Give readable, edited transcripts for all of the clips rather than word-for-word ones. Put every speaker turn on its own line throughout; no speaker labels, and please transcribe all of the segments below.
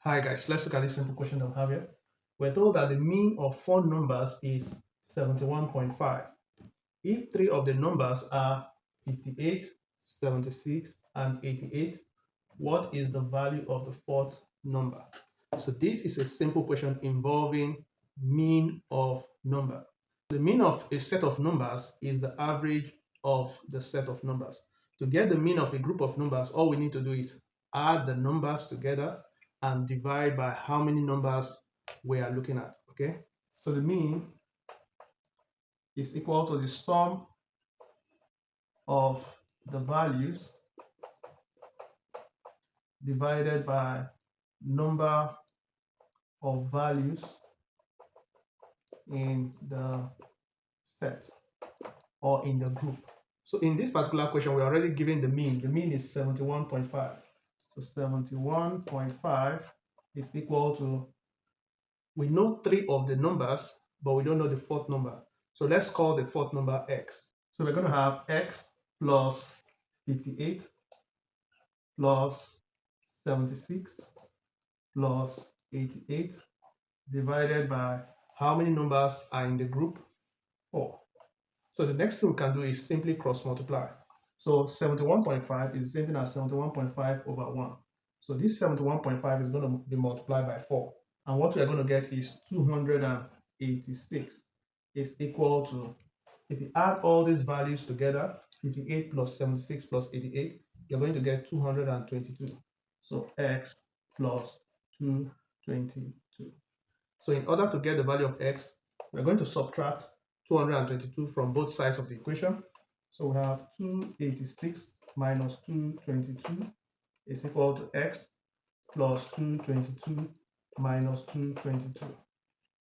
Hi guys, let's look at this simple question that we have here. We're told that the mean of four numbers is 71.5. If three of the numbers are 58, 76, and 88, what is the value of the fourth number? So this is a simple question involving mean of number. The mean of a set of numbers is the average of the set of numbers. To get the mean of a group of numbers, all we need to do is add the numbers together and divide by how many numbers we are looking at. Okay, so the mean is equal to the sum of the values divided by number of values in the set or in the group. So in this particular question, we're already given the mean. The mean is 71.5. So 71.5 is equal to, we know three of the numbers, but we don't know the fourth number. So let's call the fourth number x. So we're going to have x plus 58 plus 76 plus 88 divided by how many numbers are in the group? 4. So the next thing we can do is simply cross multiply. So 71.5 is the same thing as 71.5 over 1. So this 71.5 is going to be multiplied by 4. And what we are going to get is 286 is equal to, if you add all these values together, 58 plus 76 plus 88, you're going to get 222. So x plus 222. So in order to get the value of x, we're going to subtract 222 from both sides of the equation. So we have 286 minus 222 is equal to x plus 222 minus 222.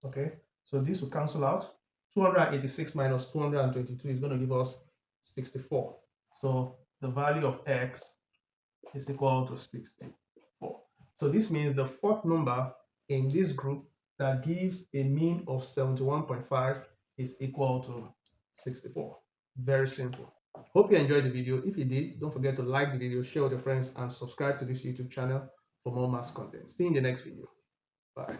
Okay, so this will cancel out. 286 minus 222 is going to give us 64. So the value of x is equal to 64. So this means the fourth number in this group that gives a mean of 71.5 is equal to 64. Very simple. Hope you enjoyed the video. If you did, don't forget to like the video, share with your friends, and subscribe to this YouTube channel for more maths content. See you in the next video. Bye.